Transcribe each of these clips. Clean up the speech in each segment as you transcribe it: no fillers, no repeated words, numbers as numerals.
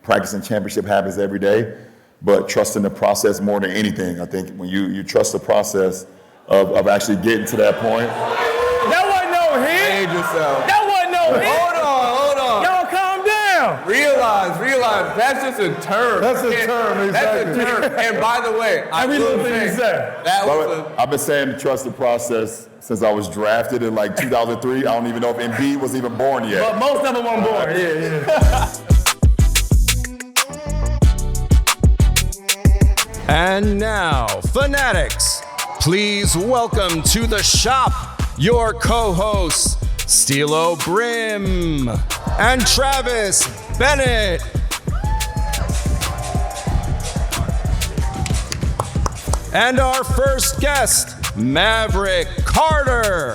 practicing championship habits every day, but trusting the process more than anything. I think when you trust the process of actually getting to that point. That wasn't no hit. That wasn't no hit. Hold on. Y'all calm down. Realize. That's just a term. That's a term, exactly. That's a term. And by the way, Every little thing you said. I've been saying to trust the process since I was drafted in like 2003. I don't even know if Embiid was even born yet. But most of them weren't born. Yeah. And now, Fanatics, please welcome to the shop your co-hosts, Steelo Brim and Travis Bennett. And our first guest, Maverick Carter.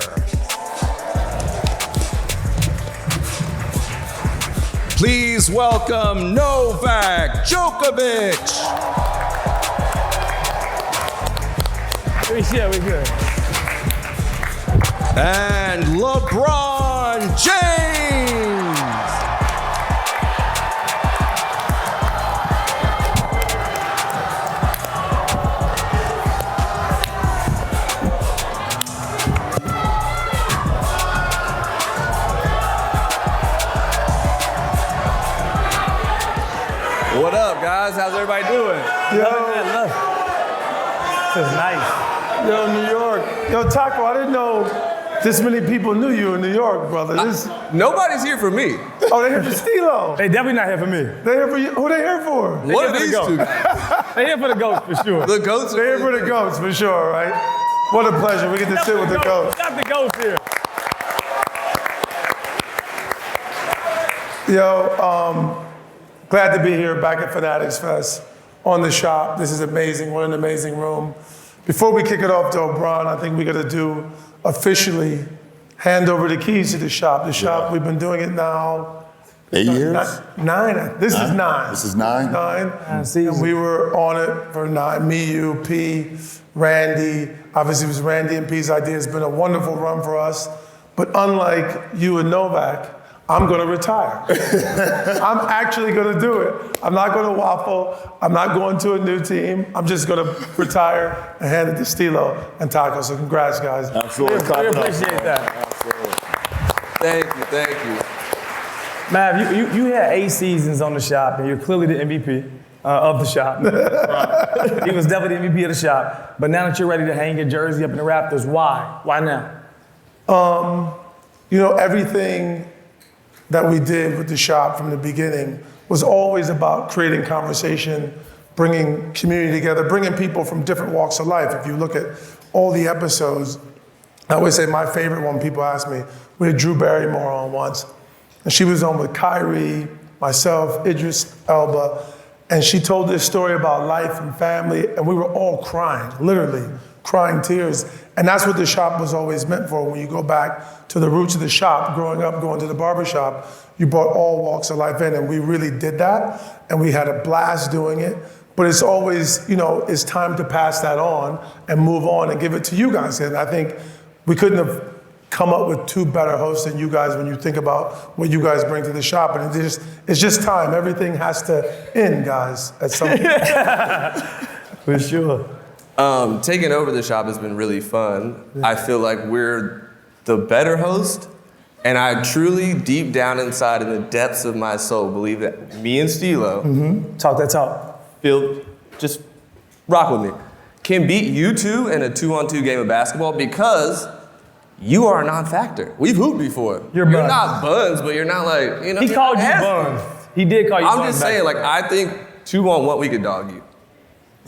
Please welcome Novak Djokovic. We good. And LeBron James. What up, guys? How's everybody doing? This is nice. Yo, New York. Yo, Taco, I didn't know this many people knew you in New York, brother. Nobody's here for me. Oh, they here for Steelo. They definitely not here for me. They here for you. Who they here for? What are these two guys? They here for the goats for sure. The goats They here for the goats, for sure, right? What a pleasure. We get to sit with the goats. Got the goats here. Yo, glad to be here back at Fanatics Fest on the shop. This is amazing. What an amazing room. Before we kick it off, though, Bron, I think we got to do officially hand over the keys to the shop. The shop, we've been doing it now. 8 years? Nine. This is nine. This is nine? And we were on it for 9. Me, you, P, Randy. Obviously, it was Randy and P's idea. It's been a wonderful run for us. But unlike you and Novak, I'm going to retire. I'm actually going to do it. I'm not going to waffle. I'm not going to a new team. I'm just going to retire and hand it to Steelo and Taco. So congrats, guys. Absolutely. We appreciate that. Absolutely. Thank you. Mav, you had 8 seasons on the shop, and you're clearly the MVP of the shop. He was definitely the MVP of the shop. But now that you're ready to hang your jersey up in the rafters, why? Why now? Everything that we did with the shop from the beginning was always about creating conversation, bringing community together, bringing people from different walks of life. If you look at all the episodes, I always say my favorite one, people ask me, we had Drew Barrymore on once, and she was on with Kyrie, myself, Idris Elba, and she told this story about life and family, and we were all crying, literally crying tears. And that's what the shop was always meant for. When you go back to the roots of the shop, growing up, going to the barbershop, you brought all walks of life in, and we really did that, and we had a blast doing it. But it's always, it's time to pass that on and move on and give it to you guys. And I think we couldn't have come up with 2 better hosts than you guys when you think about what you guys bring to the shop. And it's just time. Everything has to end, guys, at some point. For sure. Taking over the shop has been really fun. I feel like we're the better host, and I truly, deep down inside, in the depths of my soul, believe that me and Steelo, Talk that talk. just rock with me, can beat you two in a 2-on-2 game of basketball because you are a non-factor. We've hooped before. You're not buns, but you're not like, He called you buns. He did call you buns. I'm just saying, I think 2-on-1 we could dog you.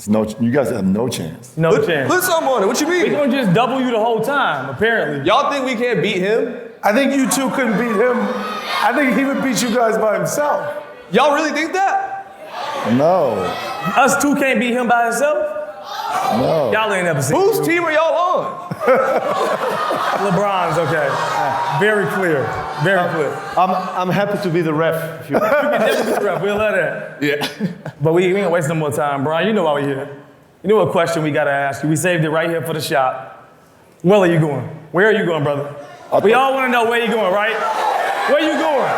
You guys have no chance. No chance. Put something on it. What you mean? We're going to just double you the whole time, apparently. Y'all think we can't beat him? I think you two couldn't beat him. I think he would beat you guys by himself. Y'all really think that? No. Us 2 can't beat him by himself? No. Y'all ain't never seen Whose team are y'all on? LeBron's, okay. Very clear. Very clear. I'm happy to be the ref. If you You can definitely be the ref. We'll let that. Yeah. But we ain't gonna waste no more time, Brian. You know why we're here. You know what question we gotta ask you. We saved it right here for the shop. Where are you going? Where are you going, brother? We all wanna know where you going, right? Where you going?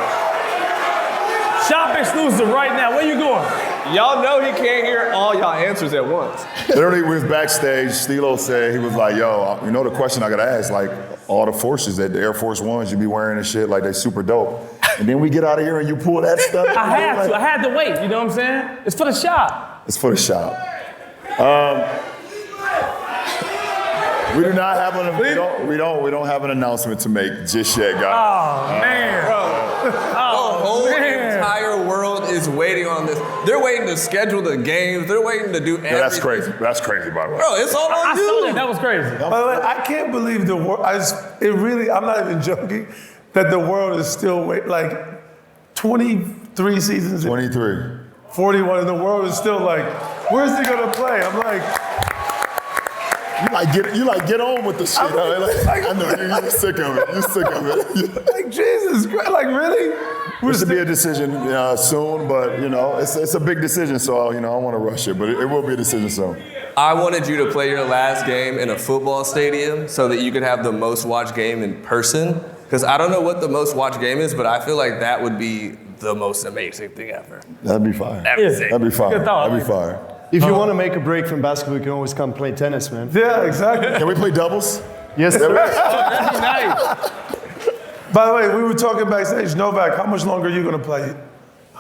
Shop exclusive right now. Where you going? Y'all know he can't hear all y'all answers at once. Literally, we was backstage. Steelo said, he was like, yo, you know the question I got to ask, like, all the forces that the Air Force Ones you be wearing and shit, like, they super dope. And then we get out of here and you pull that stuff. I had to wait, you know what I'm saying? It's for the shop. It's for the shop. We do not have we don't have an announcement to make just yet, guys. Oh, man. The whole entire world is waiting on this. They're waiting to schedule the games. They're waiting to do everything. Yeah, that's crazy. That's crazy, by the way. Bro, it's all on I you. saw that. That was crazy. By the way, I can't believe the world. I'm not even joking, that the world is still waiting. Like 23 seasons. 23. 41, and the world is still like, where's he gonna play? I'm like, You get on with the shit. I know you're sick of it. You're sick of it. like Jesus Christ, like really? This will be a decision soon, but you know, it's a big decision, so you know, I don't want to rush it, but it will be a decision soon. I wanted you to play your last game in a football stadium so that you could have the most watched game in person. Because I don't know what the most watched game is, but I feel like that would be the most amazing thing ever. That'd be fire. That'd be sick. That'd be fire. Good thought. That'd be fire. If you want to make a break from basketball, you can always come play tennis, man. Yeah, exactly. Can we play doubles? Yes, That'd be nice. By the way, we were talking backstage. Novak, how much longer are you gonna play?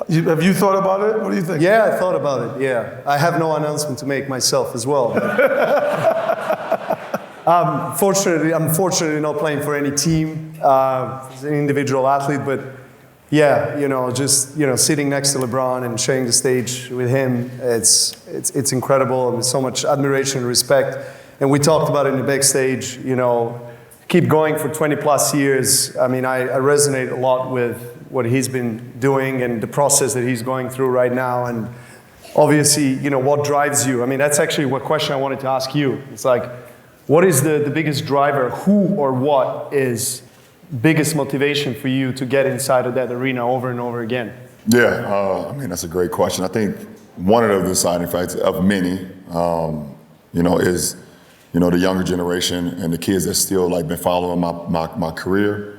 Have you thought about it? What do you think? Yeah, I thought about it. Yeah, I have no announcement to make myself as well. I'm fortunately not playing for any team as an individual athlete, but yeah, just sitting next to LeBron and sharing the stage with him, it's incredible, and so much admiration and respect. And we talked about it in the backstage. Keep going for 20 plus years. I mean, I resonate a lot with what he's been doing and the process that he's going through right now. And obviously, what drives you? I mean, that's actually what question I wanted to ask you. It's like, what is the biggest driver? Who or what is biggest motivation for you to get inside of that arena over and over again? Yeah, I mean, that's a great question. I think one of the deciding factors of many, is, the younger generation and the kids that still been following my career.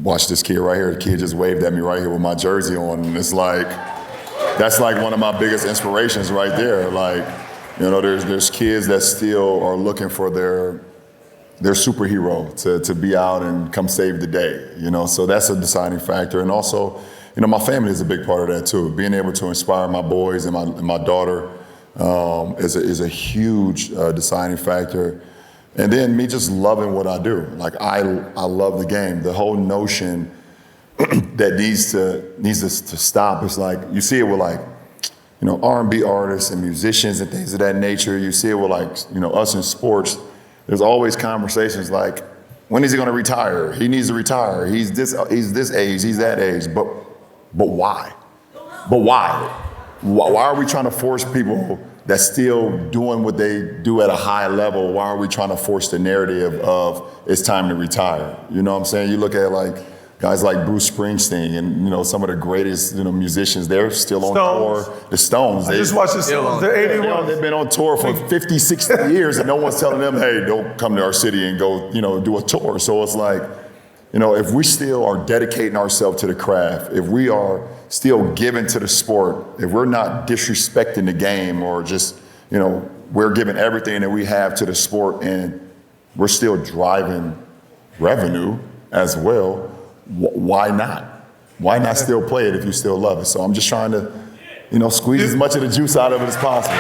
Watch this kid right here. The kid just waved at me right here with my jersey on, and it's that's one of my biggest inspirations right there. There's kids that still are looking for their superhero to be out and come save the day. So that's a deciding factor, and also, my family is a big part of that too. Being able to inspire my boys and my daughter is a huge deciding factor. And then me just loving what I do. I love the game. The whole notion that needs to stop is you see it with R&B artists and musicians and things of that nature. You see it with us in sports. There's always conversations when is he going to retire? He needs to retire. He's this age, he's that age. But why? But why? Why are we trying to force people that's still doing what they do at a high level? Why are we trying to force the narrative of it's time to retire? You know what I'm saying? You look at guys like Bruce Springsteen and some of the greatest musicians. They're still on tour. The Stones. I just watched the Stones. They're 81. They've been on tour for 50, 60 years, and no one's telling them, hey, don't come to our city and go do a tour. So it's if we still are dedicating ourselves to the craft, if we are still giving to the sport, if we're not disrespecting the game or just, we're giving everything that we have to the sport and we're still driving revenue as well, why not? Why not still play it if you still love it? So I'm just trying to, squeeze as much of the juice out of it as possible.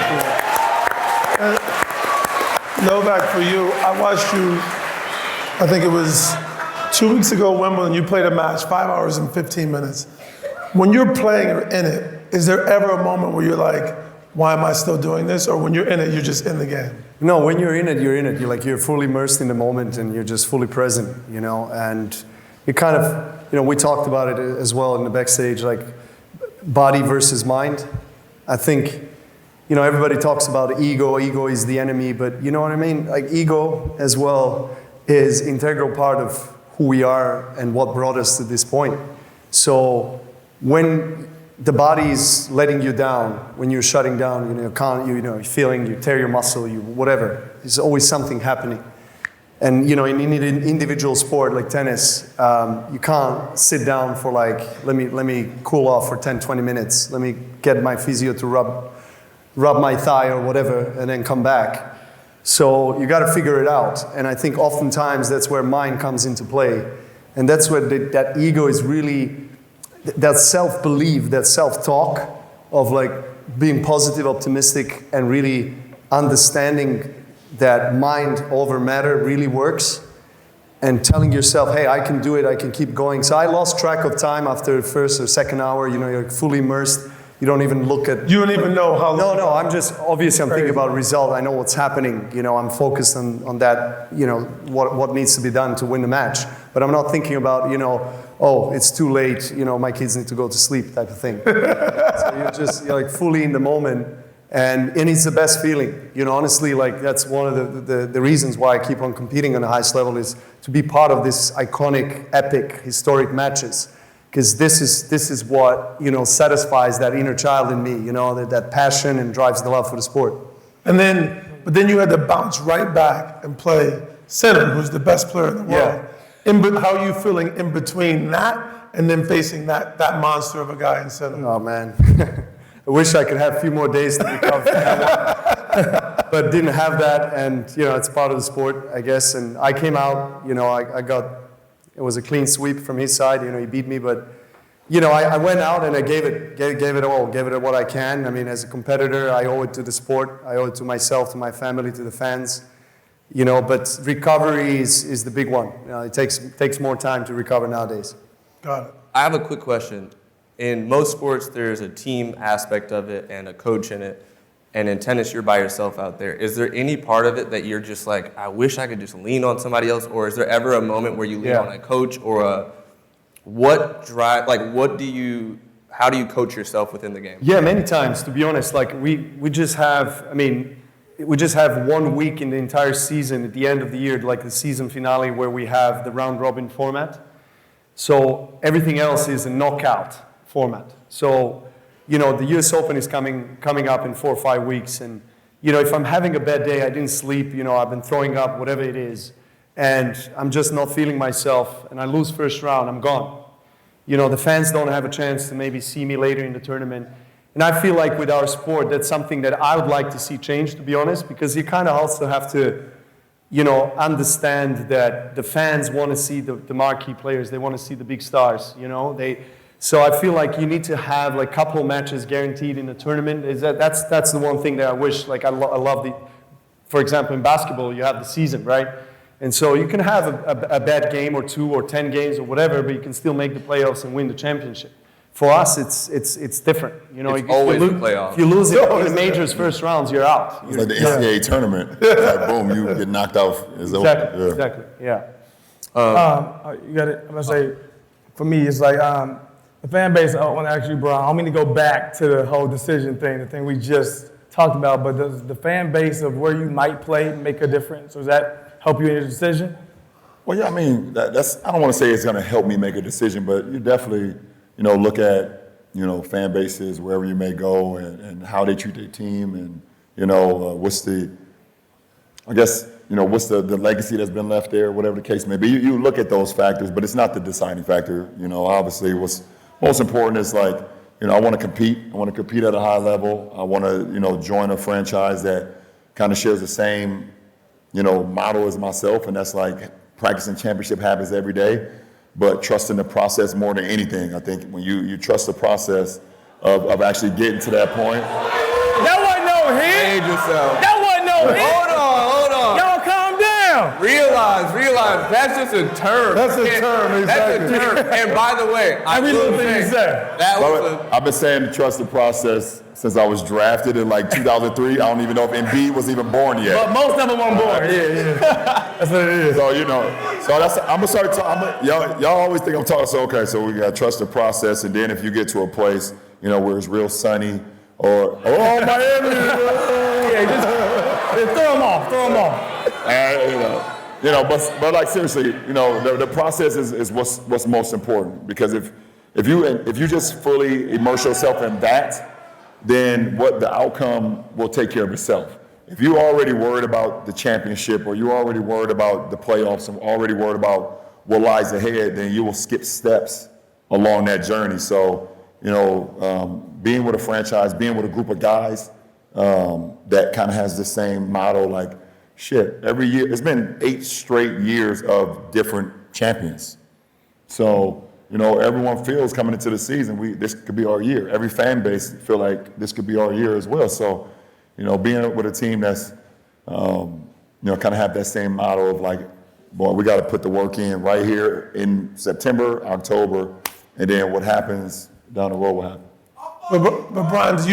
Novak, for you, I watched you, I think it was 2 weeks ago, Wimbledon, you played a match, 5 hours and 15 minutes. When you're playing in it, is there ever a moment where you're like, why am I still doing this? Or when you're in it, you're just in the game? No, when you're in it, you're in it. You're fully immersed in the moment and you're just fully present, and you kind of, we talked about it as well in the backstage, body versus mind. I think, everybody talks about ego is the enemy, but you know what I mean? Ego as well is integral part of who we are and what brought us to this point. So when the body is letting you down, when you're shutting down, you're feeling, you tear your muscle, whatever, there's always something happening. And in an individual sport like tennis, you can't sit down for like, let me cool off for 10, 20 minutes. Let me get my physio to rub my thigh or whatever, and then come back. So you got to figure it out. And I think oftentimes that's where mind comes into play. And that's where that ego is really, that self-belief, that self-talk of like being positive, optimistic, and really understanding that mind over matter really works, and telling yourself, hey, I can do it, I can keep going. So I lost track of time after the first or second hour. You're fully immersed. You don't even look at... You don't even know how long. No, obviously I'm thinking about result. I know what's happening. I'm focused on that, what needs to be done to win the match. But I'm not thinking about, oh, it's too late, my kids need to go to sleep type of thing. So you're like fully in the moment. And it's the best feeling. Honestly, like that's one of the reasons why I keep on competing on the highest level, is to be part of this iconic, epic, historic matches. Because this is what satisfies that inner child in me, that passion, and drives the love for the sport. But then you had to bounce right back and play Sinner, who's the best player in the world. Yeah. How are you feeling in between that and then facing that monster of a guy in Sinner? Oh man, I wish I could have a few more days to recover from that one. But didn't have that, and it's part of the sport, I guess. And I came out, it was a clean sweep from his side. He beat me, but I went out and I gave it all, gave it what I can. I mean, as a competitor, I owe it to the sport, I owe it to myself, to my family, to the fans. But recovery is the big one. It takes more time to recover nowadays. Got it. I have a quick question. In most sports, there's a team aspect of it and a coach in it. And in tennis, you're by yourself out there. Is there any part of it that you're just like, I wish I could just lean on somebody else? Or is there ever a moment where you lean on a coach or how do you coach yourself within the game? Yeah, many times, to be honest. Like we just have 1 week in the entire season at the end of the year, like the season finale, where we have the round robin format. So everything else is a knockout format. So the US Open is coming up in 4 or 5 weeks, and if I'm having a bad day, I didn't sleep, I've been throwing up, whatever it is, and I'm just not feeling myself, and I lose first round, I'm gone. The fans don't have a chance to maybe see me later in the tournament. And I feel like with our sport, that's something that I would like to see change, to be honest, because you kind of also have to, understand that the fans want to see the marquee players, they want to see the big stars, So I feel like you need to have like a couple matches guaranteed in the tournament. That's the one thing that I wish, like I love for example, in basketball, you have the season, right? And so you can have a bad game or 2 or 10 games or whatever, but you can still make the playoffs and win the championship. For us, it's different. It's always the playoffs. If you lose it in the majors first rounds, you're out. It's like the NCAA tournament. It's like, boom, you get knocked out. It's over. Exactly, yeah. You got it. I'm gonna say, for me, it's like the fan base. I want to ask you, bro. I don't mean to go back to the whole decision thing, the thing we just talked about. But does the fan base of where you might play make a difference? Does that help you in your decision? Well, yeah, I mean, that's. I don't want to say it's going to help me make a decision, but you definitely, look at, fan bases wherever you may go and how they treat their team, and what's the, I guess, what's the legacy that's been left there, whatever the case may be. You look at those factors, but it's not the deciding factor. Obviously, what's most important is like, I want to compete. I want to compete at a high level. I want to, join a franchise that kind of shares the same, model as myself, and that's like practicing championship habits every day, but trusting the process more than anything. I think when you trust the process of actually getting to that point. That wasn't no hit. That wasn't no hit. Hold on. Y'all calm down. Realize, that's just a term. That's a term, exactly. That's a term. And by the way, Every little thing you said. I've been saying to trust the process since I was drafted in like 2003. I don't even know if Embiid was even born yet. But most of them weren't born. Yeah. That's what it is. So so that's I'm gonna start talking. Y'all always think I'm talking. So okay, so we gotta trust the process, and then if you get to a place, where it's real sunny, or Miami, Just throw them off. And, but like seriously, the process is what's most important, because if you just fully immerse yourself in that, then the outcome will take care of itself. if you're already worried about the championship or you're already worried about the playoffs and already worried about what lies ahead, then you will skip steps along that journey. So, being with a franchise, being with a group of guys that kind of has the same motto, like, shit, every year, it's been 8 straight years of different champions. So, everyone feels coming into the season, this could be our year. Every fan base feel like this could be our year as well. So, being with a team that's, kind of have that same motto of like, boy, we got to put the work in right here in September, October, and then what happens down the road will happen. But Brian, do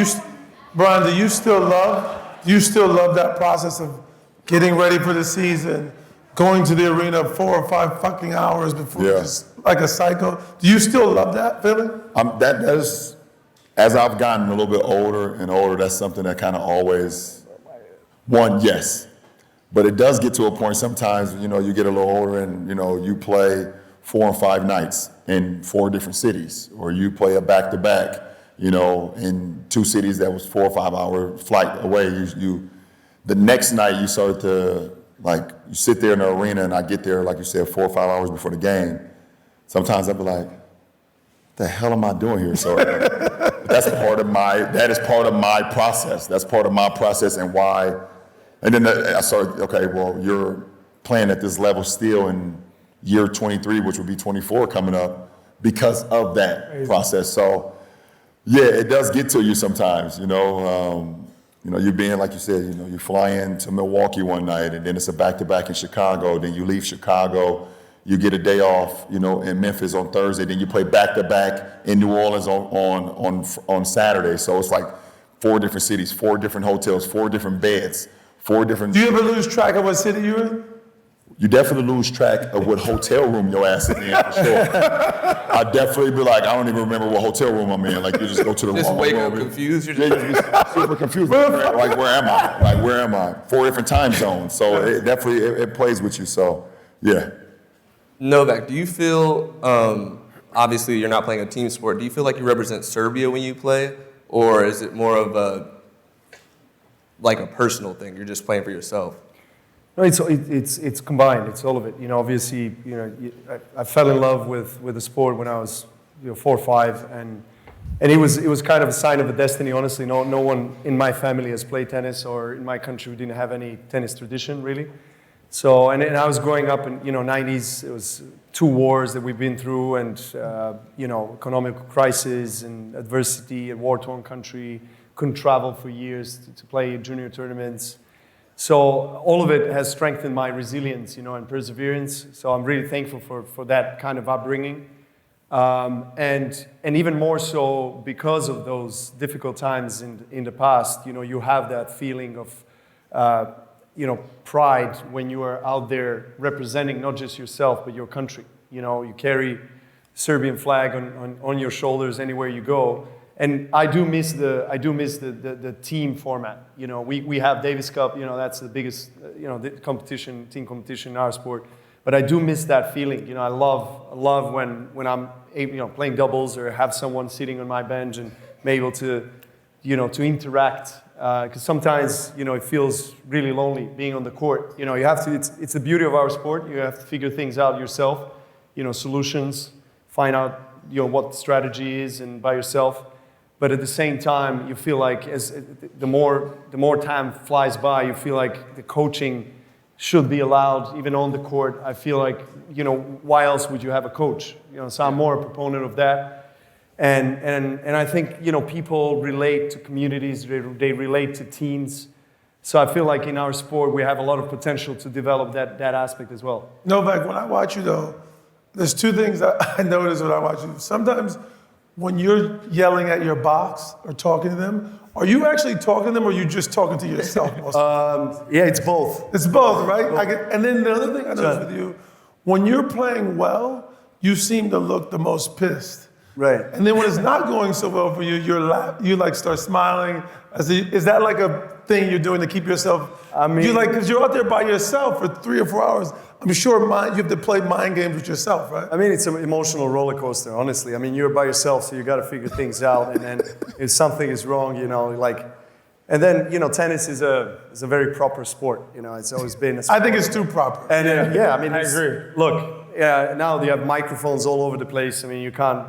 you still love that process of getting ready for the season, going to the arena 4 or 5 fucking hours before, just like a psycho? Do you still love that feeling? That is, as I've gotten a little bit older and older, that's something that kind of always, yes. But it does get to a point sometimes, you get a little older and, you play 4 and 5 nights in 4 different cities, or you play a back-to-back, in 2 cities that was 4 or 5 hour flight away. The next night you start to, like, you sit there in the arena and I get there, like you said, 4 or 5 hours before the game. Sometimes I'll be like, what the hell am I doing here? So that is part of my process. That's part of my process and why. And then I started, okay, well, you're playing at this level still in year 23, which would be 24 coming up because of that process. So, yeah, it does get to you sometimes, you're being, like you said, you fly into Milwaukee one night and then it's a back-to-back in Chicago. Then you leave Chicago, you get a day off, in Memphis on Thursday. Then you play back-to-back in New Orleans on Saturday. So it's like 4 different cities, 4 different hotels, 4 different beds, 4 different. Do you ever lose track of what city you're in? You definitely lose track of what hotel room your ass is in, for sure. I definitely be like, I don't even remember what hotel room I'm in. Like, you just go to the Just wrong wake room. up confused. You're Yeah, you just be super confused. Like, where am I? 4 different time zones. So it definitely, it plays with you. So, yeah. Novak, do you feel, obviously you're not playing a team sport, do you feel like you represent Serbia when you play? Or is it more of a personal thing? You're just playing for yourself? No, it's combined. It's all of it. Obviously, I fell in love with the sport when I was 4 or 5, and it was kind of a sign of a destiny. Honestly, no one in my family has played tennis, or in my country we didn't have any tennis tradition really. So, and I was growing up in 90s. It was 2 wars that we've been through, and economic crisis and adversity, a war-torn country. Couldn't travel for years to play junior tournaments. So all of it has strengthened my resilience, and perseverance. So I'm really thankful for that kind of upbringing. And even more so because of those difficult times in the past, you have that feeling of, pride when you are out there representing not just yourself, but your country. You carry Serbian flag on your shoulders anywhere you go. And I do miss the team format. We have Davis Cup. That's the biggest team competition in our sport. But I do miss that feeling. I love when I'm playing doubles or have someone sitting on my bench and be able to to interact. Because sometimes it feels really lonely being on the court. You have to. It's the beauty of our sport. You have to figure things out yourself. Solutions. Find out what the strategy is and by yourself. But at the same time, you feel like as the more time flies by, you feel like the coaching should be allowed even on the court. I feel like why else would you have a coach? So I'm more a proponent of that, and I think people relate to communities, they relate to teams. So I feel like in our sport we have a lot of potential to develop that aspect as well. Novak, when I watch you though, there's 2 things that I notice when I watch you. Sometimes, when you're yelling at your box or talking to them, are you actually talking to them or are you just talking to yourself? Yeah, it's both. It's both, right? And then the other thing I noticed with you, when you're playing well, you seem to look the most pissed. Right. And then when it's not going so well for you, you like start smiling. Is that like a thing you're doing to keep yourself? Because you're out there by yourself for 3 or 4 hours. I'm sure you have to play mind games with yourself, right? It's an emotional roller coaster, honestly. You're by yourself, so you got to figure things out. And then if something is wrong, And then, tennis is a very proper sport. It's always been a sport. I think it's too proper. And I mean, I agree. Look, now they have microphones all over the place. I mean, you can't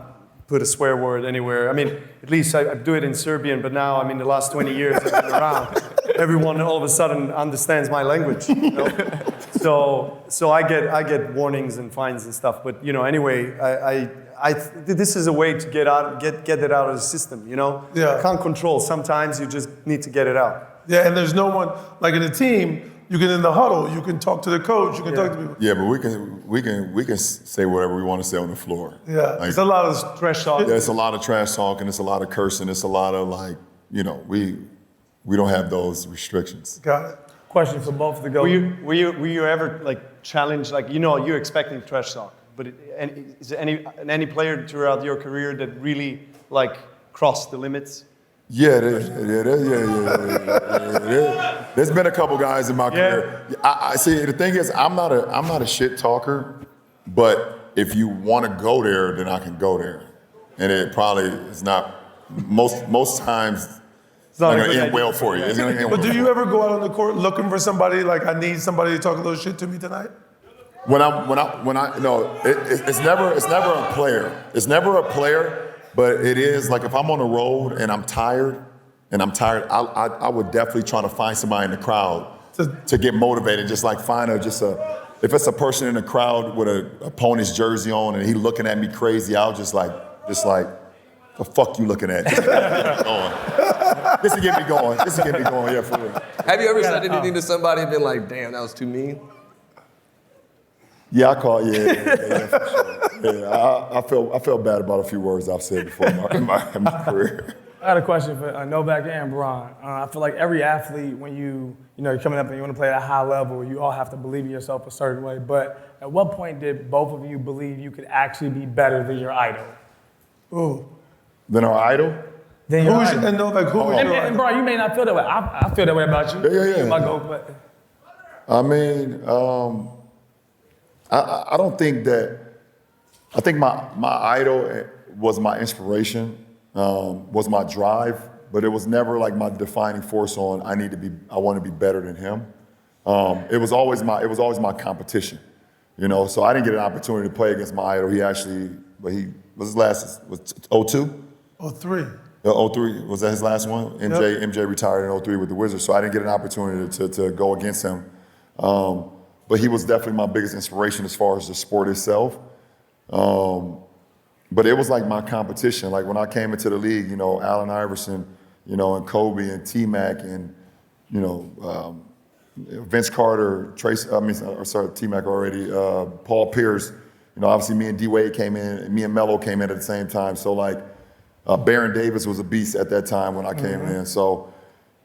put a swear word anywhere. I mean, at least I do it in Serbian, but now, the last 20 years I've been around, everyone all of a sudden understands my language. So I get warnings and fines and stuff. But anyway, this is a way to get it out of the system. Yeah. You can't control. Sometimes you just need to get it out. Yeah, and there's no one like in a team. You can in the huddle. You can talk to the coach. You can talk to people. Yeah, but we can say whatever we want to say on the floor. Yeah, Like, it's a lot of trash talk. yeah, it's a lot of trash talking. It's a lot of cursing. It's a lot of we don't have those restrictions. Got it. Question for both of the Were goats. you ever challenged? You're expecting trash talk, but is there any player throughout your career that really crossed the limits? Yeah, there's been a couple guys in my career. I see. The thing is, I'm not a shit talker, but if you want to go there, then I can go there, and it probably is not most times. It's not going to end well for you. It's gonna end But well do for you ever go out on the court looking for somebody like I need somebody to talk a little shit to me tonight? It's never a player. It's never a player. But it is like if I'm on the road and I'm tired, I would definitely try to find somebody in the crowd to get motivated. Just like find if it's a person in the crowd with an opponent's jersey on and he looking at me crazy, I'll just like, the fuck you looking at? Just get me going. This will get me going. Yeah, for real. Have you ever said anything to somebody and been like, damn, that was too mean? Yeah, I call it. Yeah, for sure. Yeah, I felt bad about a few words I've said before in my career. I got a question for Novak and Bron. I feel like every athlete, when you're coming up and you want to play at a high level, you all have to believe in yourself a certain way. But at what point did both of you believe you could actually be better than your idol? Ooh. Then our idol? Than your idol. And Novak, who was your And idol? Bron, you may not feel that way. I feel that way about you. Yeah. You're my goat, but I mean, I don't think that. I think my idol was my inspiration, was my drive, but it was never like my defining force on I want to be better than him. It was always my competition, So I didn't get an opportunity to play against my idol. His last was 02? 03. 03, was that his last one? MJ retired in 03 with the Wizards, so I didn't get an opportunity to go against him. But he was definitely my biggest inspiration as far as the sport itself. But it was like my competition. Like when I came into the league, Allen Iverson, and Kobe and T-Mac and, Vince Carter, T-Mac already, Paul Pierce. Obviously me and D-Wade came in, and me and Melo came in at the same time. So Baron Davis was a beast at that time when I came in. So,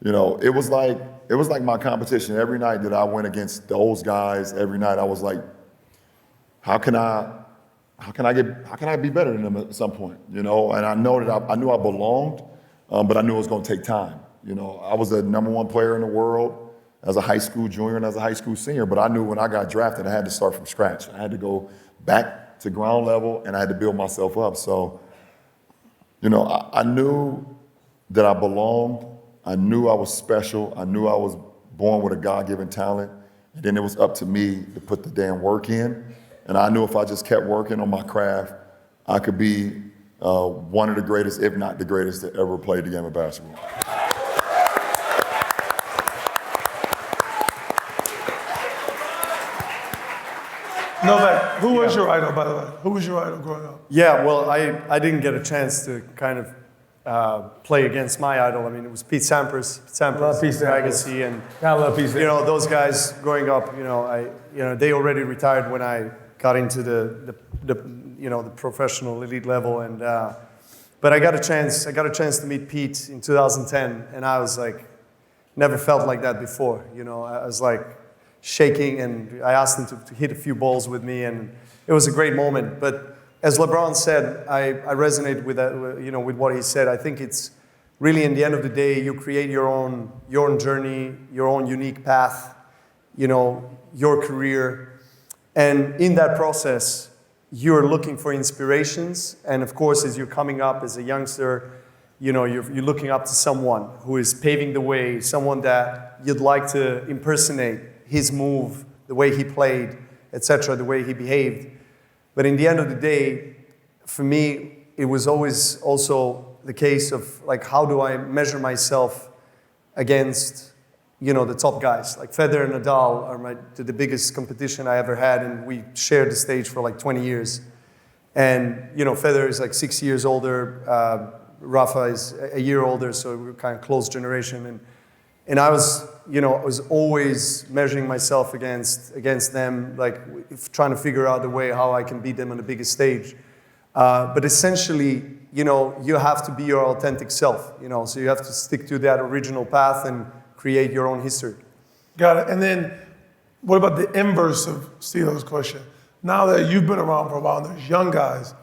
it was like my competition. Every night that I went against those guys, every night I was like, how can I be better than them at some point? And I know that I knew I belonged, but I knew it was going to take time. I was the #1 player in the world as a high school junior and as a high school senior, but I knew when I got drafted, I had to start from scratch. I had to go back to ground level and I had to build myself up. So, I knew that I belonged. I knew I was special. I knew I was born with a God-given talent. And then it was up to me to put the damn work in. And I knew if I just kept working on my craft, I could be one of the greatest, if not the greatest, that ever played the game of basketball. Novak, who was your idol, by the way? Who was your idol growing up? Yeah, well, I didn't get a chance to kind of play against my idol. I mean, it was Pete Sampras. Love Pete Sampras. Legacy, and I love Pete Sampras. those guys growing up. They already retired when I got into the professional elite level, and but I got a chance to meet Pete in 2010, and I was like, never felt like that before. I was like shaking, and I asked him to hit a few balls with me, and it was a great moment. But as LeBron said, I resonate with that, with what he said. I think it's really, in the end of the day, you create your own journey, your own unique path, your career. And in that process, you're looking for inspirations. And of course, as you're coming up as a youngster, you're looking up to someone who is paving the way, someone that you'd like to impersonate his move, the way he played, etc., the way he behaved. But in the end of the day, for me, it was always also the case of like, how do I measure myself against, the top guys? Like Federer and Nadal are the biggest competition I ever had, and we shared the stage for like 20 years. And, Federer is like 6 years older, Rafa is a year older, so we're kind of close generation. And I was, I was always measuring myself against them, like trying to figure out a way how I can beat them on the biggest stage. But essentially, you have to be your authentic self, so you have to stick to that original path and create your own history. Got it. And then what about the inverse of Steelo's question? Now that you've been around for a while, and there's young guys,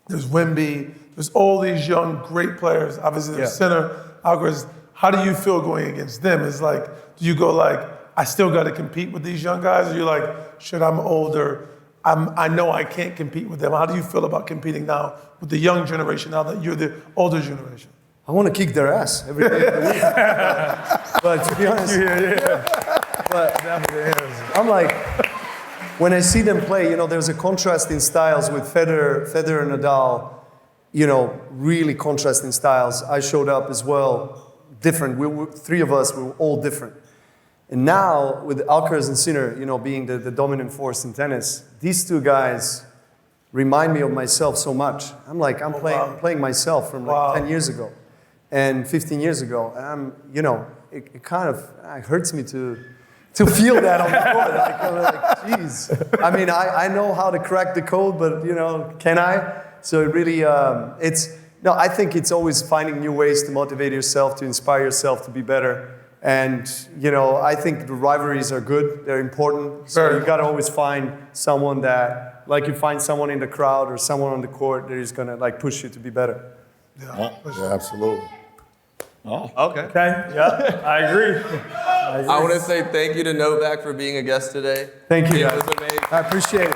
there's Wemby, there's all these young, great players. Obviously, there's Sinner, Alcaraz. How do you feel going against them? It's like, do you go like, I still got to compete with these young guys? Or you're like, shit, I'm older. I know I can't compete with them. How do you feel about competing now with the young generation, now that you're the older generation? I want to kick their ass every day of the week. But to be honest, but I'm like, when I see them play, there's a contrast in styles with Federer and Nadal, really contrasting styles. I showed up as well, different. Three of us were all different. And now, with Alcaraz and Sinner, being the dominant force in tennis, these two guys remind me of myself so much. I'm like, I'm playing myself from like 10 years ago and 15 years ago. And it kind of hurts me to feel that on the court. I'm like, geez. I mean, I know how to crack the code, but, can I? So it really, I think it's always finding new ways to motivate yourself, to inspire yourself to be better. And, I think the rivalries are good. They're important. So you got to always find someone that, like you find someone in the crowd or someone on the court that is going to, like, push you to be better. Yeah, absolutely. Okay. Okay, yeah, I agree. I want to say thank you to Novak for being a guest today. Thank you, It guys. was amazing. I appreciate it.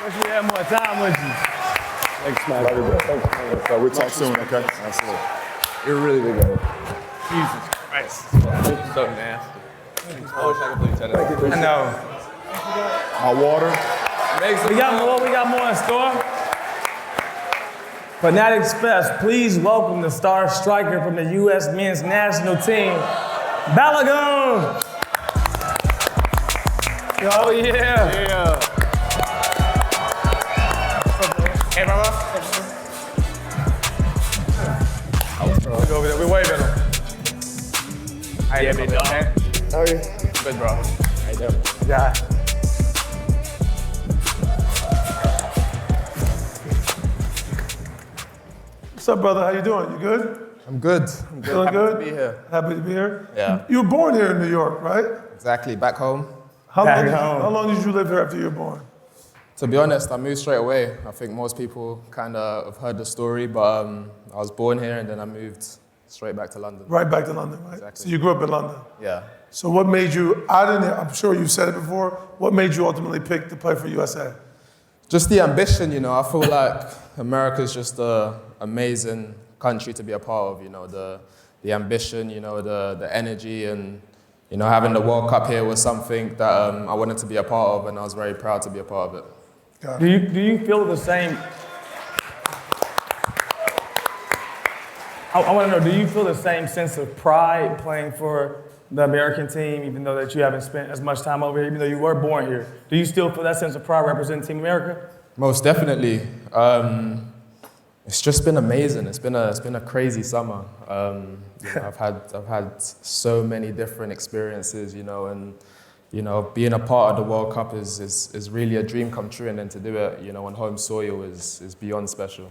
Wish we had more time with you. Thanks, man. So we'll talk soon, okay? Absolutely. You're really good guy. Jesus Christ. So nasty. I wish I could play tennis. I know. My water. We got more in store. Fanatics Fest, please welcome the star striker from the U.S. men's national team, Balogun. Oh, yeah. Hey, brother. Look over there. We're waving him. How you doing, man? How are you? Good, bro. How you doing? Yeah. What's up, brother? How you doing? You good? I'm good. Feeling Happy good? to be here. Happy to be here? Yeah. You were born here in New York, right? Exactly. Back home. How Back home. How long did you live here after you were born? To be honest, I moved straight away. I think most people kind of have heard the story, but I was born here and then I moved straight back to London. Right back to London, right? Exactly. So you grew up in London. Yeah. So what made you, I'm sure you've said it before, what made you ultimately pick to play for USA? Just the ambition, I feel like America's just an amazing country to be a part of, the ambition, the energy, and, having the World Cup here was something that I wanted to be a part of, and I was very proud to be a part of it. Do you feel the same? I want to know, do you feel the same sense of pride playing for the American team, even though that you haven't spent as much time over here, even though you were born here? Do you still feel that sense of pride representing Team America? Most definitely. It's just been amazing. It's been a crazy summer. I've had so many different experiences, and being a part of the World Cup is really a dream come true, and then to do it, on home soil is beyond special.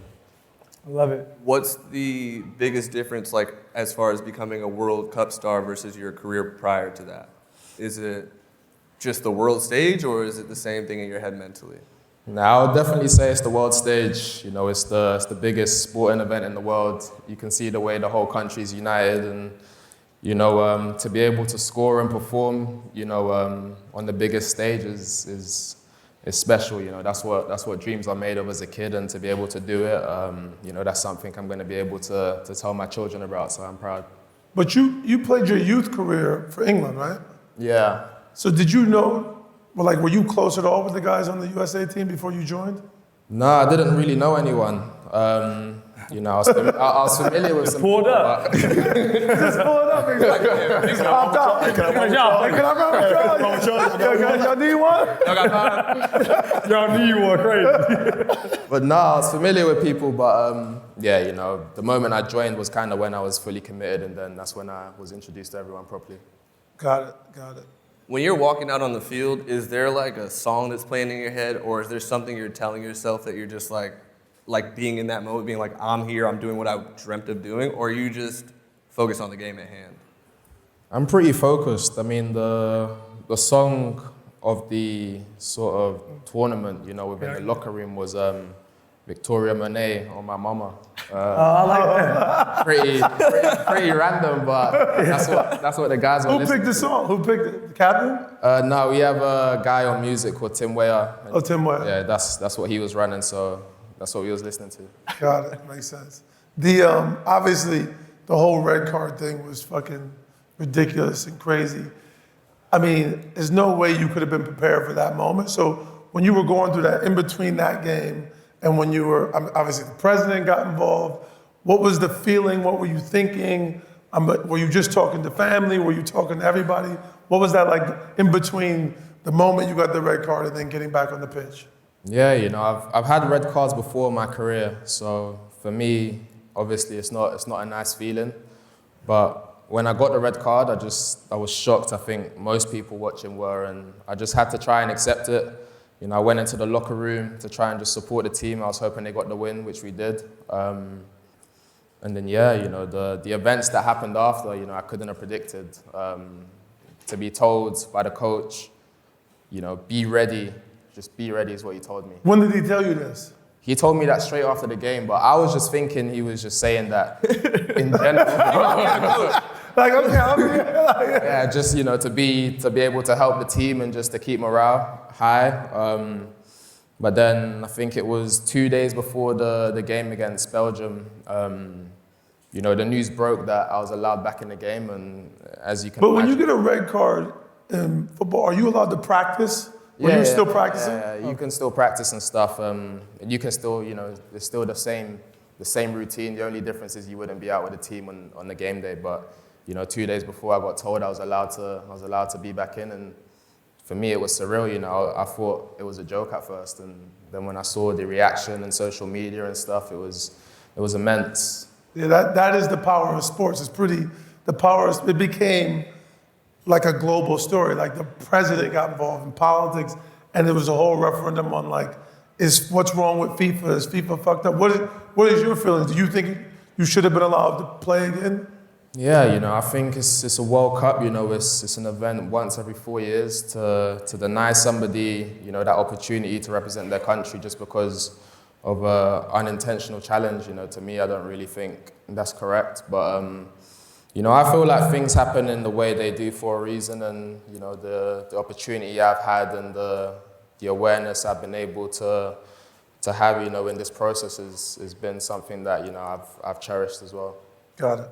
I love it. What's the biggest difference, like, as far as becoming a World Cup star versus your career prior to that? Is it just the world stage, or is it the same thing in your head mentally? Now, I would definitely say it's the world stage. It's the biggest sporting event in the world. You can see the way the whole country's united, and to be able to score and perform, on the biggest stage is it's special, you know. That's what dreams are made of as a kid, and to be able to do it, you know, that's something I'm going to be able to tell my children about. So I'm proud. But you played your youth career for England, right? Yeah. So did you know, were you close at all with the guys on the USA team before you joined? No, I didn't really know anyone. You know, I was familiar with some Pulled people, up. but- Just pull it up. He's popped out. Hey, can I run with y'all? Y'all need one? Y'all need one, crazy. But no, I was familiar with people, but yeah, you know, the moment I joined was kind of when I was fully committed, and then that's when I was introduced to everyone properly. Got it. When you're walking out on the field, is there like a song that's playing in your head, or is there something you're telling yourself that you're just like being in that moment, being like, I'm here, I'm doing what I dreamt of doing, or you just focus on the game at hand? I'm pretty focused. I mean, the song of the sort of tournament, you know, within the locker room was Victoria Monet on My Mama. I like that. Pretty random, but that's what the guys were Who listening picked the to. song? Who picked it? The captain? No, we have a guy on music called Tim Weyer. Oh, Tim Weyer. Yeah, that's what he was running, so that's what we was listening to. Got it. Makes sense. The obviously the whole red card thing was fucking ridiculous and crazy. I mean, there's no way you could have been prepared for that moment. So when you were going through that, in between that game, and when you were, obviously the president got involved, what was the feeling? What were you thinking? Were you just talking to family? Were you talking to everybody? What was that like in between the moment you got the red card and then getting back on the pitch? Yeah, you know, I've had red cards before in my career, so for me, obviously it's not a nice feeling. But when I got the red card, I was shocked. I think most people watching were, and I just had to try and accept it. You know, I went into the locker room to try and just support the team. I was hoping they got the win, which we did. And then, yeah, you know, the events that happened after, you know, I couldn't have predicted. To be told by the coach, you know, be ready, just be ready is what he told me. When did he tell you this? He told me that straight after the game, but I was just thinking he was just saying that in general. Like, okay, I'm here. Yeah, just, you know, to be able to help the team and just to keep morale high. But then I think it was 2 days before the game against Belgium, you know, the news broke that I was allowed back in the game, and as you can But imagine, when you get a red card in football, are you allowed to practice? Were you still practicing? Yeah, you can still practice and stuff. And you can still, you know, it's still the same routine. The only difference is you wouldn't be out with the team on the game day. But, you know, 2 days before I got told I was allowed to be back in, and for me it was surreal. You know, I thought it was a joke at first, and then when I saw the reaction and social media and stuff, it was immense. Yeah, that is the power of sports. It became like a global story. Like the president got involved in politics, and there was a whole referendum on like, what's wrong with FIFA? Is FIFA fucked up? What is your feelings? Do you think you should have been allowed to play again? Yeah, you know, I think it's a World Cup. You know, it's an event once every 4 years. To deny somebody, you know, that opportunity to represent their country just because of an unintentional challenge, you know, to me, I don't really think that's correct. But you know, I feel like things happen in the way they do for a reason, and you know, the opportunity I've had and the awareness I've been able to have, you know, in this process has been something that, you know, I've cherished as well. Got it.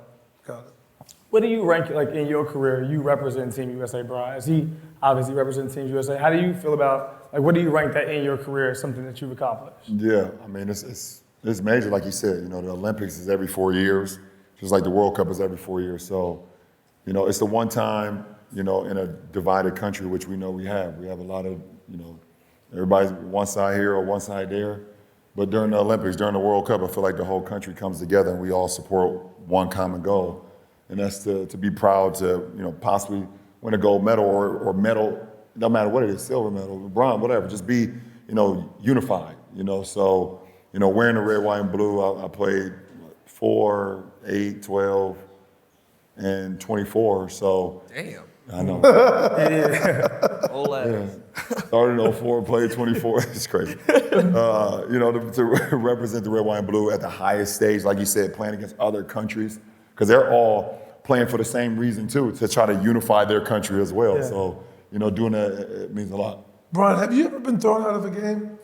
What do you rank, like, in your career? You represent Team USA, Brian. As he obviously represents Team USA. How do you feel about, like, what do you rank that in your career as something that you've accomplished? Yeah, I mean, it's major, like you said. You know, the Olympics is every 4 years, just like the World Cup is every 4 years. So, you know, it's the one time, you know, in a divided country, which we know we have. We have a lot of, you know, everybody's one side here or one side there. But during the Olympics, during the World Cup, I feel like the whole country comes together and we all support one common goal. And that's to be proud to, you know, possibly win a gold medal or medal, no matter what it is, silver medal, bronze, whatever, just be, you know, unified, you know. So, you know, wearing the red, white, and blue, I played 4, 8, 12, and 24, so. Damn. I know. Old ass. Yeah. Started in 04, played 24, it's crazy. You know, to represent the red, white, and blue at the highest stage, like you said, playing against other countries, because they're all playing for the same reason too, to try to unify their country as well. Yeah. So, you know, doing that, it means a lot. Brian, have you ever been thrown out of a game?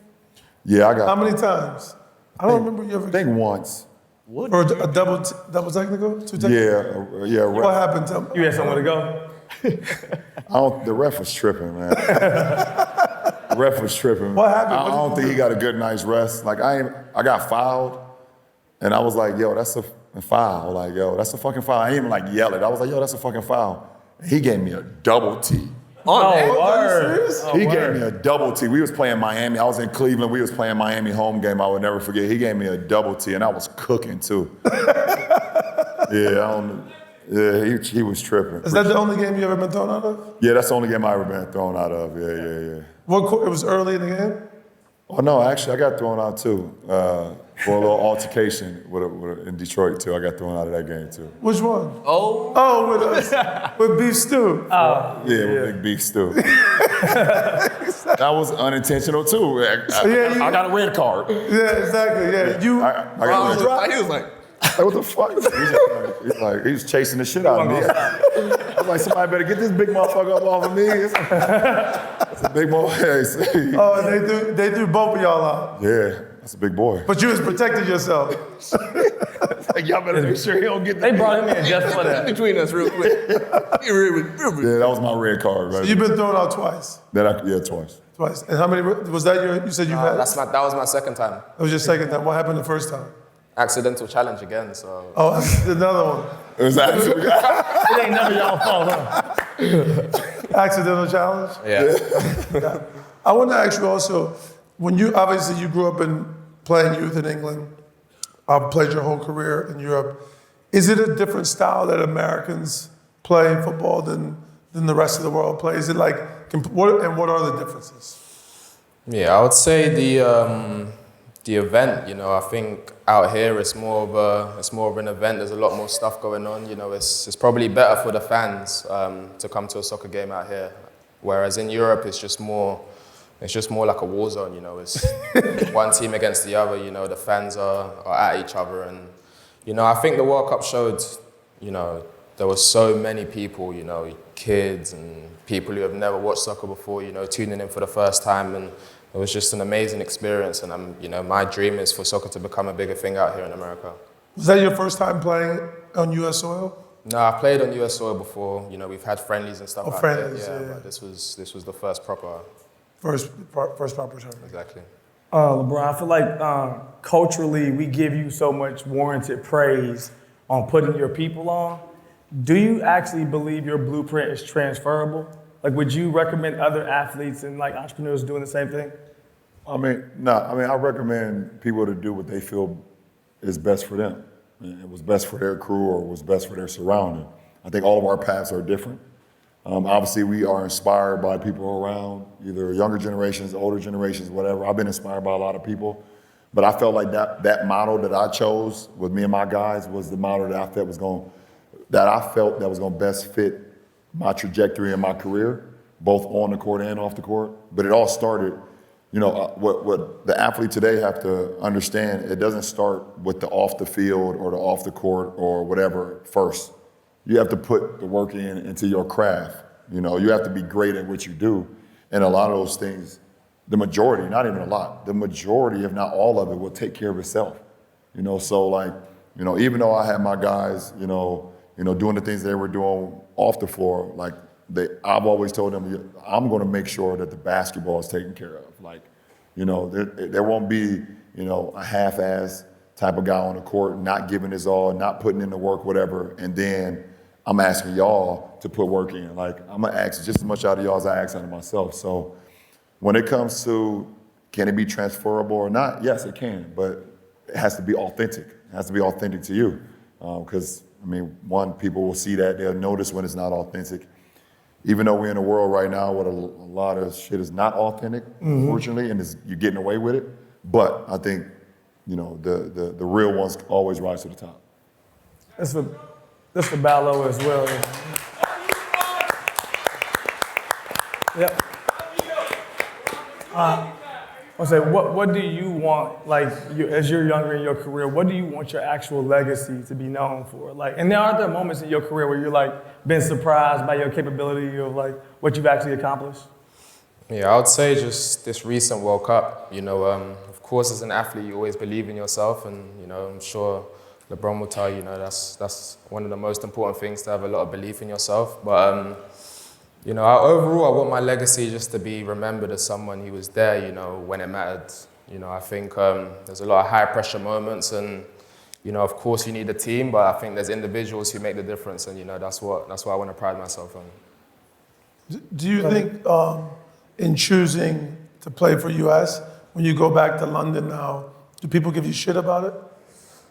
Yeah, I got. How many times? I don't remember you ever. I think once. Or a double technical? Two technical? Yeah. What happened? Tell me. You had somewhere to go? The ref was tripping, man. The ref was tripping. What happened? I don't think he got a good night's rest. Like I got fouled, and I was like, yo, that's a foul. Like, yo, that's a fucking foul. I ain't even like yell it. I was like, yo, that's a fucking foul. And he gave me a double T. He gave me a double T. We was playing Miami. I was in Cleveland. We was playing Miami home game. I would never forget. He gave me a double T, and I was cooking too. He was tripping. Is that the only game you ever been thrown out of? Yeah, that's the only game I ever been thrown out of. Yeah. It was early in the game? Oh no, actually I got thrown out too. For a little altercation in Detroit too. I got thrown out of that game too. Which one? Oh. With Beef Stew. Yeah, with Big Beef Stew. That was unintentional too. I got a red card. Yeah, exactly. Yeah, I got a red card. He was like, What the fuck? He was chasing the shit out of me. I was like, somebody better get this big motherfucker up off of me. It's a big boy. Oh, and they threw both of y'all out. Yeah, that's a big boy. But you was protecting yourself. Like, y'all better make sure he don't get They brought him in just for that. between us real quick. Yeah, that was my red card, right? You've been thrown out twice. Twice. Twice. And how many, was that you said you had? That was my second time. That was your second time. What happened the first time? Accidental challenge again, so. Oh, another one. It was actually. It ain't never y'all fault, huh? Accidental challenge? Yeah. I want to ask you also, when you grew up playing youth in England, played your whole career in Europe. Is it a different style that Americans play football than the rest of the world play? Is it like, what are the differences? Yeah, I would say the event, I think out here it's more of an event. There's a lot more stuff going on. It's probably better for the fans to come to a soccer game out here, whereas in Europe it's just more like a war zone. It's one team against the other. The fans are at each other, and I think the World Cup showed, there were so many people, kids and people who have never watched soccer before, tuning in for the first time, and it was just an amazing experience. And my dream is for soccer to become a bigger thing out here in America. Was that your first time playing on U.S. soil? No, I played on US soil before. We've had friendlies and stuff like friendlies, that. yeah. But this was the first proper. First proper tournament. Exactly. LeBron, I feel like culturally we give you so much warranted praise on putting your people on. Do you actually believe your blueprint is transferable? Like, would you recommend other athletes and like entrepreneurs doing the same thing? I recommend people to do what they feel is best for them. It was best for their crew or was best for their surrounding. I think all of our paths are different. Obviously, we are inspired by people around, either younger generations, older generations, whatever. I've been inspired by a lot of people. But I felt like that model that I chose with me and my guys was the model that I felt was going to best fit my trajectory in my career, both on the court and off the court. But it all started, what the athlete today have to understand, it doesn't start with the off the field or the off the court or whatever first. You have to put the work into your craft. You have to be great at what you do. And a lot of those things, the majority, not even a lot, the majority, if not all of it, will take care of itself. So even though I had my guys, doing the things they were doing off the floor, I've always told them, I'm going to make sure that the basketball is taken care of. There won't be, a half-ass type of guy on the court, not giving his all, not putting in the work, whatever, and then I'm asking y'all to put work in. I'm going to ask just as much out of y'all as I ask out of myself. So when it comes to, can it be transferable or not? Yes, it can, but it has to be authentic. It has to be authentic to you. Because, people will see that. They'll notice when it's not authentic. Even though we're in a world right now where a lot of shit is not authentic, unfortunately, and you're getting away with it. But I think, the real ones always rise to the top. That's for Ballo as well. Yep. I'll say, what do you want, as you're younger in your career, what do you want your actual legacy to be known for? And are there moments in your career where you're been surprised by your capability of what you've actually accomplished? Yeah, I would say just this recent World Cup. You know, of course, as an athlete, you always believe in yourself, and you know, I'm sure LeBron will tell you, that's one of the most important things, to have a lot of belief in yourself. But you know, overall, I want my legacy just to be remembered as someone who was there, you know, when it mattered. You know, I think there's a lot of high pressure moments, and you know, of course, you need a team, but I think there's individuals who make the difference, and you know, that's what I want to pride myself on. Do you think in choosing to play for US, when you go back to London now, do people give you shit about it?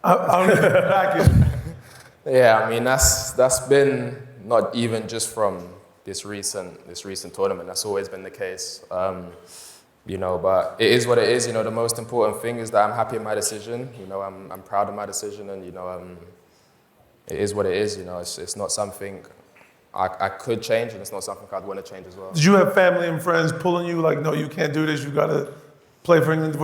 I don't even back it. Yeah, I mean, that's been not even just from this recent tournament. That's always been the case. You know, but it is what it is. You know, the most important thing is that I'm happy with my decision. You know, I'm proud of my decision, and you know, it is what it is. You know, it's not something I could change, and it's not something I'd want to change as well. Did you have family and friends pulling you like, no, you can't do this, you got to play for England?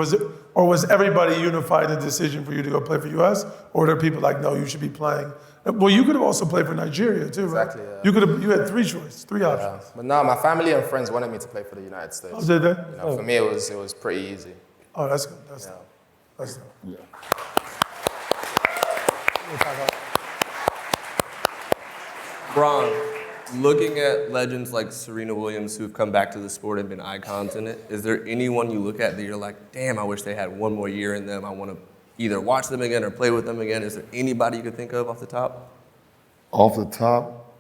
Was everybody unified in the decision for you to go play for US? Or were there people like, no, you should be playing? Well, you could have also played for Nigeria too, right? Exactly, yeah. You had three options. Yeah. But no, my family and friends wanted me to play for the United States. Oh, did they? You know, for me, it was pretty easy. Oh, that's good. That's good. That's good. Bron, looking at legends like Serena Williams who've come back to the sport and been icons in it, is there anyone you look at that you're like, damn, I wish they had one more year in them. I want to either watch them again or play with them again? Is there anybody you could think of off the top? Off the top?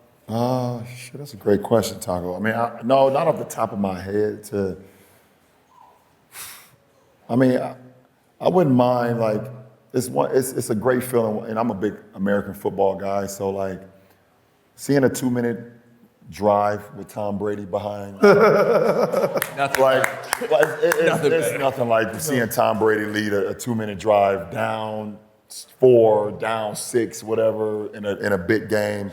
Shit, that's a great question, Taco. I mean, no, not off the top of my head. I wouldn't mind, like, it's a great feeling, and I'm a big American football guy, so like, seeing a 2-minute drive with Tom Brady behind. There's nothing like seeing Tom Brady lead a 2-minute drive down 4, down 6, whatever, in a big game.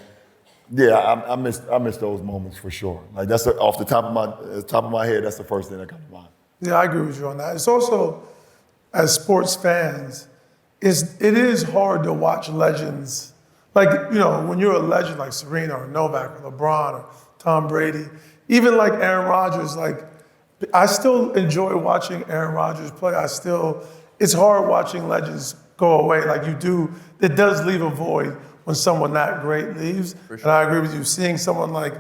Yeah, I miss those moments for sure. Like that's off the top of my head, that's the first thing that comes to mind. Yeah, I agree with you on that. It's also, as sports fans, it is hard to watch legends. Like, you know, when you're a legend like Serena or Novak or LeBron or Tom Brady, even like Aaron Rodgers, like, I still enjoy watching Aaron Rodgers play. It's hard watching legends go away like you do. It does leave a void when someone that great leaves. Sure. And I agree with you. Seeing someone like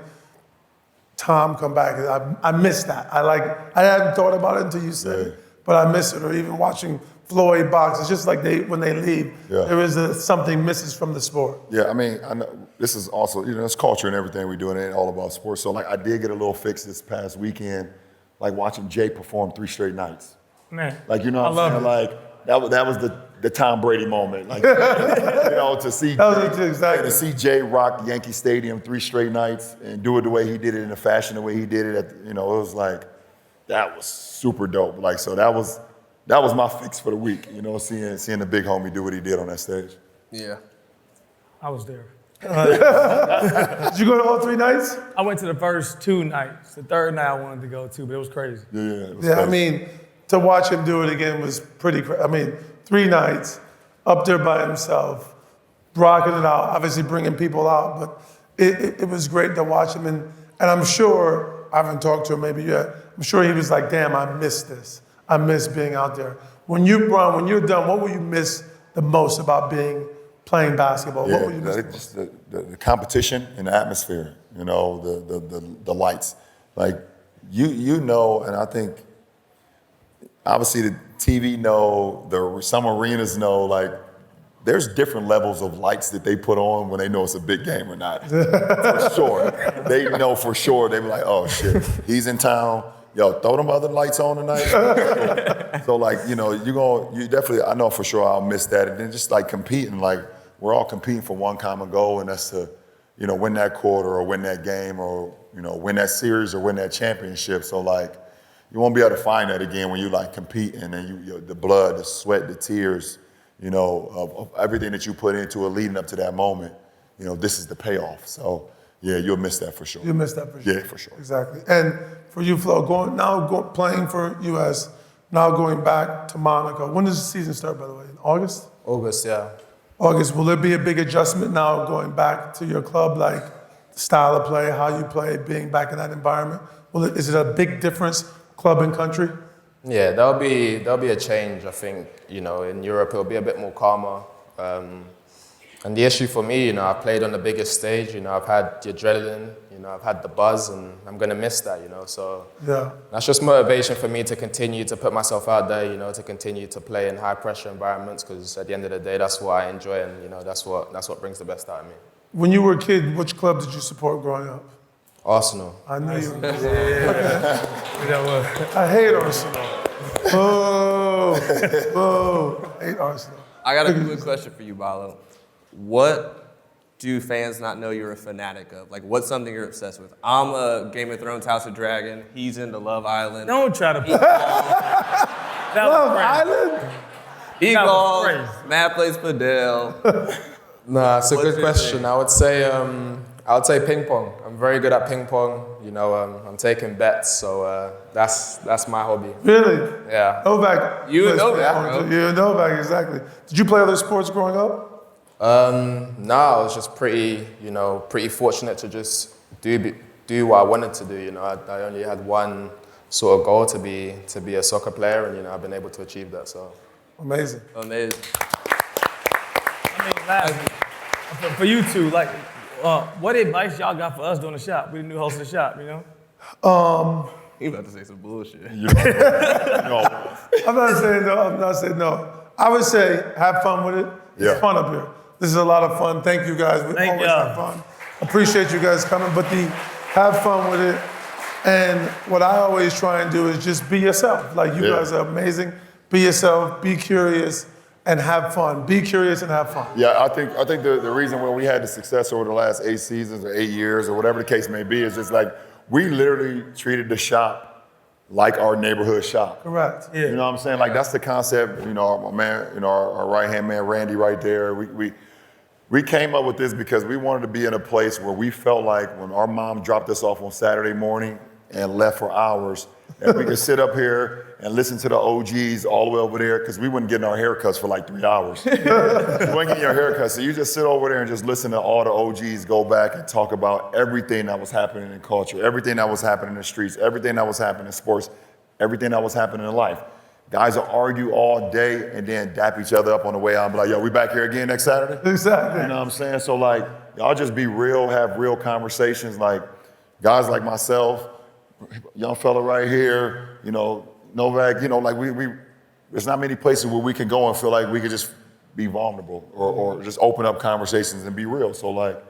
Tom come back, I miss that. I hadn't thought about it until you said it, but I miss it. Or even watching Floyd box, it's just like when they leave, there is something misses from the sport. Yeah, I mean, I know this is also, you know, it's culture and everything we do, and it ain't all about sports. So like, I did get a little fix this past weekend, like watching Jay perform 3 straight nights. Man, like, you know what I'm saying? Like that was the Tom Brady moment. Like, you know, to see Jay rock Yankee Stadium 3 straight nights and do it the way he did it, in the fashion the way he did it, it was like, that was super dope. Like, so that was my fix for the week, you know, seeing the big homie do what he did on that stage. Yeah. I was there. Did you go to all 3 nights? I went to the first 2 nights. The third night I wanted to go to, but it was crazy. It was crazy. I mean, to watch him do it again was pretty crazy. I mean, 3 nights, up there by himself, rocking it out, obviously bringing people out, but it was great to watch him. And I'm sure, I haven't talked to him maybe yet, I'm sure he was like, damn, I miss this. I miss being out there. When you're done, what will you miss the most about playing basketball? Yeah, what will you miss? Just the competition and the atmosphere, you know, the lights. Like, you know, and I think, obviously the TV know, some arenas know, like, there's different levels of lights that they put on when they know it's a big game or not. For sure. They know for sure. They be like, oh shit, he's in town. Yo, throw them other lights on tonight. So like, you know, you definitely, I know for sure I'll miss that. And then just like competing, like we're all competing for one common goal, and that's to, you know, win that quarter or win that game or, you know, win that series or win that championship. So like, you won't be able to find that again when you like compete and then the blood, the sweat, the tears, you know, of everything that you put into it leading up to that moment. You know, this is the payoff. So yeah, you'll miss that for sure. You'll miss that for sure. Yeah, for sure. Exactly. And for you, Flo, playing for US, now going back to Monaco. When does the season start, by the way? In August? August, yeah. August. Will there be a big adjustment now going back to your club, like the style of play, how you play, being back in that environment? Well, is it a big difference, club and country? Yeah, there'll be a change. I think, you know, in Europe it'll be a bit more calmer. And the issue for me, you know, I've played on the biggest stage. You know, I've had the adrenaline. You know, I've had the buzz, and I'm gonna miss that. You know, so Yeah. that's just motivation for me to continue to put myself out there. You know, to continue to play in high pressure environments, because at the end of the day, that's what I enjoy, and you know, that's what brings the best out of me. When you were a kid, which club did you support growing up? Arsenal. I knew you. Yeah, I hate Arsenal. Oh, oh, I hate Arsenal. I got a quick question for you, Balo. What do fans not know you're a fanatic of? Like, what's something you're obsessed with? I'm a Game of Thrones House of Dragon. He's into Love Island. don't try to. Love Island? He That was golf. crazy. Matt plays Padel. Nah, it's a What's good your question. thing? I would say ping pong. I'm very good at ping pong. You know, I'm taking bets, so that's my hobby. Really? Yeah. Novak. You and plays Novak, ping pong. bro. You and Novak, exactly. Did you play other sports growing up? No, I was just pretty fortunate to just do what I wanted to do. You know, I only had one sort of goal to be a soccer player, and you know, I've been able to achieve that. So Amazing. Amazing. I mean, for you two, like, what advice y'all got for us doing the shop? We the new host of the shop, you know? He about to say some bullshit. I'm not saying no. I'm not saying no. I would say have fun with it. It's Yeah. fun up here. This is a lot of fun. Thank you guys. We Thank always y'all. have fun. Appreciate you guys coming, but have fun with it. And what I always try and do is just be yourself. Like you Yeah. guys are amazing. Be yourself. Be curious and have fun. Be curious and have fun. Yeah, I think the reason why we had the success over the last 8 seasons or 8 years or whatever the case may be is just like we literally treated the shop like our neighborhood shop. Correct. Yeah. You know what I'm saying? Like that's the concept. You know, my man, you know, our right hand man Randy right there. We came up with this because we wanted to be in a place where we felt like when our mom dropped us off on Saturday morning and left for hours, and we could sit up here and listen to the OGs all the way over there because we weren't getting our haircuts for like 3 hours. You weren't getting your haircuts, so you just sit over there and just listen to all the OGs go back and talk about everything that was happening in culture, everything that was happening in the streets, everything that was happening in sports, everything that was happening in life. Guys will argue all day and then dap each other up on the way out and be like, yo, we back here again next Saturday? Exactly. You know what I'm saying? So like, y'all just be real, have real conversations. Like guys like myself, young fella right here, you know, Novak, you know, like there's not many places where we can go and feel like we could just be vulnerable or just open up conversations and be real. So like,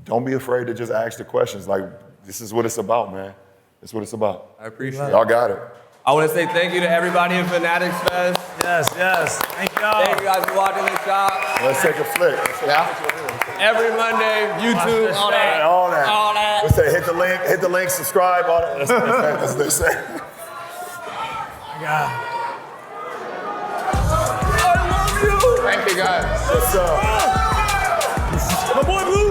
don't be afraid to just ask the questions. Like, this is what it's about, man. It's what it's about. I appreciate it. Y'all got it. I want to say thank you to everybody in Fanatics Fest. Yes. Thank y'all. Thank you guys for watching the shop. Let's take a flick. Every Monday, YouTube, all that. All that. All that. Let's say hit the link, subscribe, all that. That's what they say. God. Thank you guys. What's up? My boy Blue.